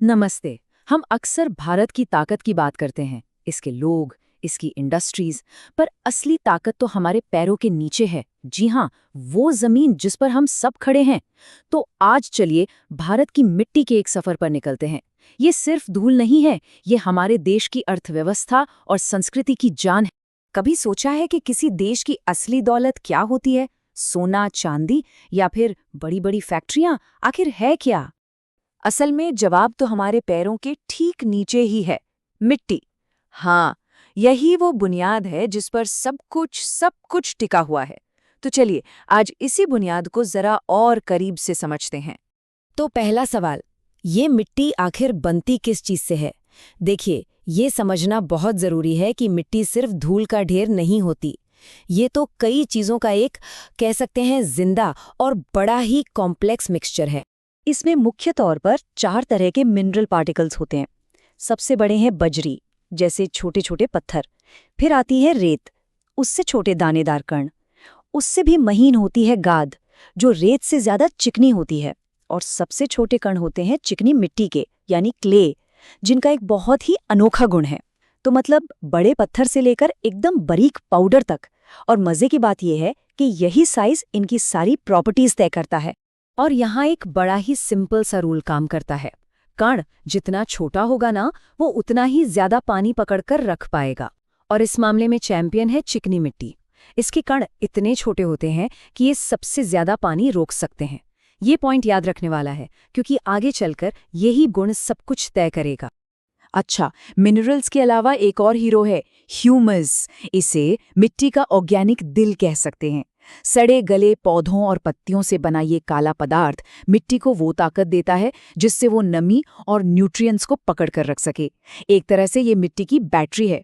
नमस्ते। हम अक्सर भारत की ताकत की बात करते हैं, इसके लोग, इसकी इंडस्ट्रीज, पर असली ताकत तो हमारे पैरों के नीचे है। जी हाँ, वो जमीन जिस पर हम सब खड़े हैं। तो आज चलिए भारत की मिट्टी के एक सफर पर निकलते हैं। ये सिर्फ धूल नहीं है, ये हमारे देश की अर्थव्यवस्था और संस्कृति की जान है। कभी सोचा है कि किसी देश की असली दौलत क्या होती है? सोना, चांदी या फिर बड़ी-बड़ी फैक्ट्रियां? आखिर है क्या? असल में जवाब तो हमारे पैरों के ठीक नीचे ही है, मिट्टी। हाँ, यही वो बुनियाद है जिस पर सब कुछ टिका हुआ है। तो चलिए आज इसी बुनियाद को जरा और करीब से समझते हैं। तो पहला सवाल, ये मिट्टी आखिर बनती किस चीज से है? देखिए, ये समझना बहुत जरूरी है कि मिट्टी सिर्फ धूल का ढेर नहीं होती। ये तो कई चीजों का एक, कह सकते हैं, जिंदा और बड़ा ही कॉम्प्लेक्स मिक्सचर है। इसमें मुख्य तौर पर 4 तरह के मिनरल पार्टिकल्स होते हैं। सबसे बड़े हैं बजरी, जैसे छोटे छोटे पत्थर। फिर आती है रेत, उससे छोटे दानेदार कण। उससे भी महीन होती है गाद, जो रेत से ज्यादा चिकनी होती है। और सबसे छोटे कण होते हैं चिकनी मिट्टी के, यानी क्ले, जिनका एक बहुत ही अनोखा गुण है। तो मतलब बड़े पत्थर से लेकर एकदम बारीक पाउडर तक। और मजे की बात यह है कि यही साइज इनकी सारी प्रॉपर्टीज तय करता है। और यहाँ एक बड़ा ही सिंपल सा रूल काम करता है। कण जितना छोटा होगा ना, वो उतना ही ज्यादा पानी पकड़कर रख पाएगा। और इस मामले में चैंपियन है चिकनी मिट्टी। इसके कण इतने छोटे होते हैं कि ये सबसे ज्यादा पानी रोक सकते हैं। ये पॉइंट याद रखने वाला है, क्योंकि आगे चलकर यही गुण सब कुछ तय करेगा। अच्छा, मिनरल्स के अलावा एक और हीरो है, ह्यूमस। इसे मिट्टी का ऑर्गेनिक दिल कह सकते हैं। सड़े गले पौधों और पत्तियों से बना ये काला पदार्थ मिट्टी को वो ताकत देता है जिससे वो नमी और न्यूट्रिएंट्स को पकड़ कर रख सके। एक तरह से ये मिट्टी की बैटरी है।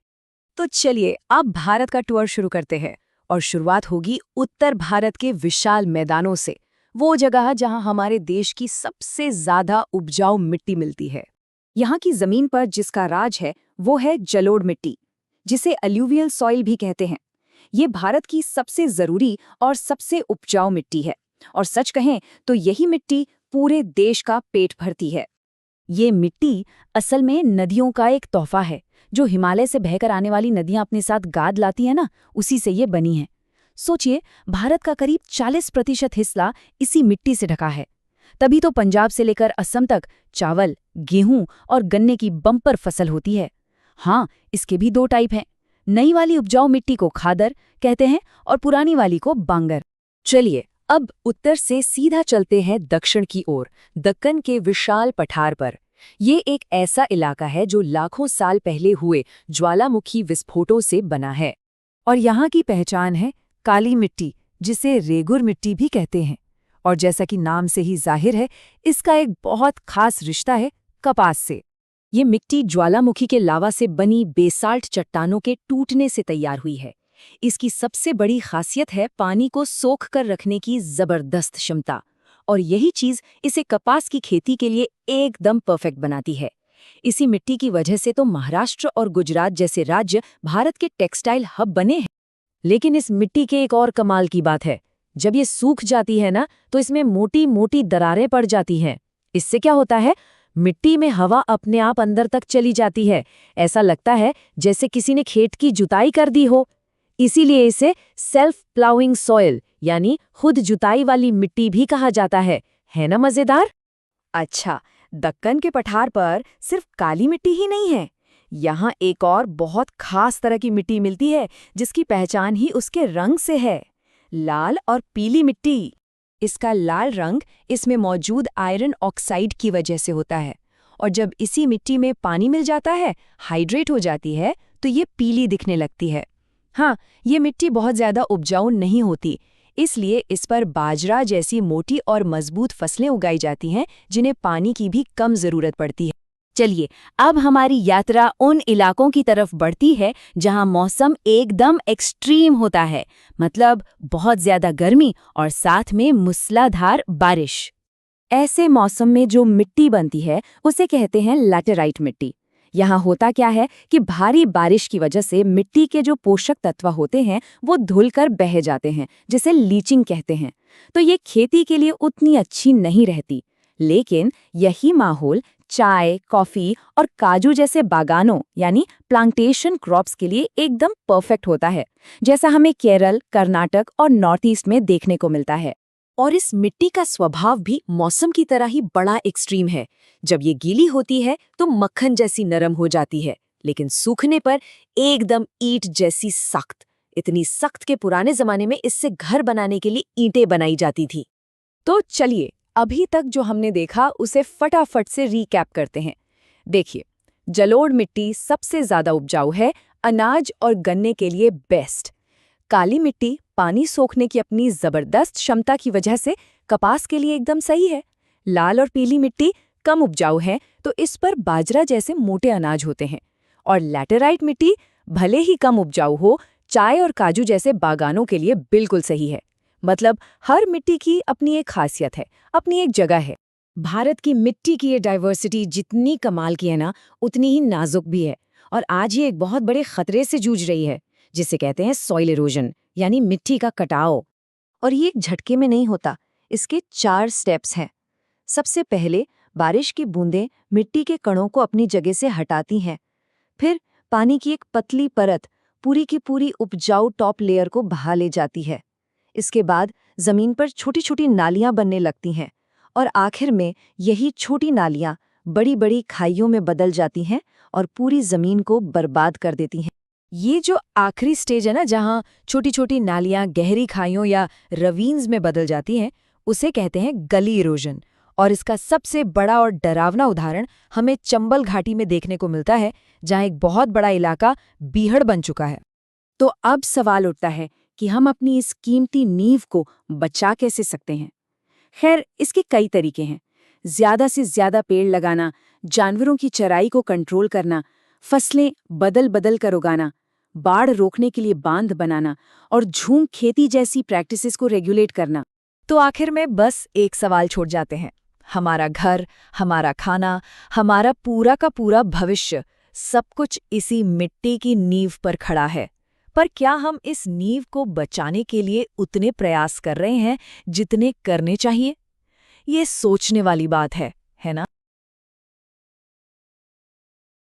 तो चलिए अब भारत का टूर शुरू करते हैं। और शुरुआत होगी उत्तर भारत के विशाल मैदानों से, वो जगह जहां हमारे देश की सबसे ज्यादा उपजाऊ मिट्टी मिलती है। यहाँ की जमीन पर जिसका राज है वो है जलोढ़ मिट्टी, जिसे अलूवियल सॉइल भी कहते हैं। ये भारत की सबसे जरूरी और सबसे उपजाऊ मिट्टी है। और सच कहें तो यही मिट्टी पूरे देश का पेट भरती है। ये मिट्टी असल में नदियों का एक तोहफा है। जो हिमालय से बहकर आने वाली नदियां अपने साथ गाद लाती हैं ना, उसी से ये बनी है। सोचिए, भारत का करीब 40% हिस्सा इसी मिट्टी से ढका है। तभी तो पंजाब से लेकर असम तक चावल, गेहूं और गन्ने की बम्पर फसल होती है। हाँ, इसके भी 2 टाइप हैं। नई वाली उपजाऊ मिट्टी को खादर कहते हैं और पुरानी वाली को बांगर। चलिए अब उत्तर से सीधा चलते हैं दक्षिण की ओर, दक्कन के विशाल पठार पर। ये एक ऐसा इलाका है जो लाखों साल पहले हुए ज्वालामुखी विस्फोटों से बना है। और यहाँ की पहचान है काली मिट्टी, जिसे रेगुर मिट्टी भी कहते हैं। और जैसा कि नाम से ही जाहिर है, इसका एक बहुत खास रिश्ता है कपास से। ये मिट्टी ज्वालामुखी के लावा से बनी बेसाल्ट चट्टानों के टूटने से तैयार हुई है। इसकी सबसे बड़ी खासियत है पानी को सोख कर रखने की जबरदस्त क्षमता। और यही चीज इसे कपास की खेती के लिए एकदम परफेक्ट बनाती है। इसी मिट्टी की वजह से तो महाराष्ट्र और गुजरात जैसे राज्य भारत के टेक्सटाइल हब बने हैं। लेकिन इस मिट्टी के एक और कमाल की बात है, जब ये सूख जाती है ना, तो इसमें मोटी मोटी दरारें पड़ जाती हैं। इससे क्या होता है, मिट्टी में हवा अपने आप अंदर तक चली जाती है। ऐसा लगता है जैसे किसी ने खेत की जुताई कर दी हो। इसीलिए इसे सेल्फ प्लाउइंग सॉइल, यानी खुद जुताई वाली मिट्टी भी कहा जाता है ना मजेदार? अच्छा, दक्कन के पठार पर सिर्फ काली मिट्टी ही नहीं है। यहाँ एक और बहुत खास तरह की मिट्टी मिलती है, जिसकी पहचान ही उसके रंग से है, लाल और पीली मिट्टी। इसका लाल रंग इसमें मौजूद आयरन ऑक्साइड की वजह से होता है। और जब इसी मिट्टी में पानी मिल जाता है, हाइड्रेट हो जाती है, तो ये पीली दिखने लगती है। हाँ, ये मिट्टी बहुत ज्यादा उपजाऊ नहीं होती, इसलिए इस पर बाजरा जैसी मोटी और मजबूत फसलें उगाई जाती हैं, जिन्हें पानी की भी कम जरूरत पड़ती है। चलिए अब हमारी यात्रा उन इलाकों की तरफ बढ़ती है जहां मौसम एकदम एक्सट्रीम होता है, मतलब बहुत ज्यादा गर्मी और साथ में मूसलाधार बारिश। ऐसे मौसम में जो मिट्टी बनती है उसे कहते हैं लैटेराइट मिट्टी। यहाँ होता क्या है कि भारी बारिश की वजह से मिट्टी के जो पोषक तत्व होते हैं वो धुलकर बह जाते हैं, जिसे लीचिंग कहते हैं। तो ये खेती के लिए उतनी अच्छी नहीं रहती। लेकिन यही माहौल चाय, कॉफी और काजू जैसे बागानों यानी प्लांटेशन क्रॉप्स के लिए एकदम परफेक्ट होता है, जैसा हमें केरल, कर्नाटक और नॉर्थ ईस्ट में देखने को मिलता है। और इस मिट्टी का स्वभाव भी मौसम की तरह ही बड़ा एक्सट्रीम है। जब ये गीली होती है तो मक्खन जैसी नरम हो जाती है, लेकिन सूखने पर एकदम ईंट जैसी सख्त। इतनी सख्त के पुराने जमाने में इससे घर बनाने के लिए ईंटें बनाई जाती थी। तो चलिए, अभी तक जो हमने देखा उसे फटाफट से रीकैप करते हैं। देखिए, जलोढ़ मिट्टी सबसे ज्यादा उपजाऊ है, अनाज और गन्ने के लिए बेस्ट। काली मिट्टी पानी सोखने की अपनी जबरदस्त क्षमता की वजह से कपास के लिए एकदम सही है। लाल और पीली मिट्टी कम उपजाऊ है, तो इस पर बाजरा जैसे मोटे अनाज होते हैं। और लैटेराइट मिट्टी भले ही कम उपजाऊ हो, चाय और काजू जैसे बागानों के लिए बिल्कुल सही है। मतलब हर मिट्टी की अपनी एक खासियत है, अपनी एक जगह है। भारत की मिट्टी की ये डाइवर्सिटी जितनी कमाल की है ना, उतनी ही नाजुक भी है। और आज ये एक बहुत बड़े खतरे से जूझ रही है, जिसे कहते हैं सॉइल इरोजन, यानी मिट्टी का कटाव। और ये एक झटके में नहीं होता, इसके 4 स्टेप्स हैं। सबसे पहले बारिश की बूंदें मिट्टी के कणों को अपनी जगह से हटाती हैं। फिर पानी की एक पतली परत पूरी की पूरी उपजाऊ टॉप लेयर को बहा ले जाती है। इसके बाद जमीन पर छोटी छोटी नालियां बनने लगती हैं और आखिर में यही छोटी नालियां बड़ी बड़ी खाइयों में बदल जाती हैं और पूरी जमीन को बर्बाद कर देती हैं। ये जो आखिरी स्टेज है ना, जहाँ छोटी छोटी नालियाँ गहरी खाइयों या रवीन्स में बदल जाती हैं, उसे कहते हैं गली इरोजन। और इसका सबसे बड़ा और डरावना उदाहरण हमें चंबल घाटी में देखने को मिलता है, जहाँ एक बहुत बड़ा इलाका बीहड़ बन चुका है। तो अब सवाल उठता है कि हम अपनी इस कीमती नींव को बचा कैसे सकते हैं। खैर, इसके कई तरीके हैं। ज्यादा से ज्यादा पेड़ लगाना, जानवरों की चराई को कंट्रोल करना, फसलें बदल बदल कर उगाना, बाढ़ रोकने के लिए बांध बनाना और झूम खेती जैसी प्रैक्टिसेस को रेगुलेट करना। तो आखिर में बस एक सवाल छोड़ जाते हैं। हमारा घर, हमारा खाना, हमारा पूरा का पूरा भविष्य, सब कुछ इसी मिट्टी की नींव पर खड़ा है। पर क्या हम इस नींव को बचाने के लिए उतने प्रयास कर रहे हैं जितने करने चाहिए? ये सोचने वाली बात है ना?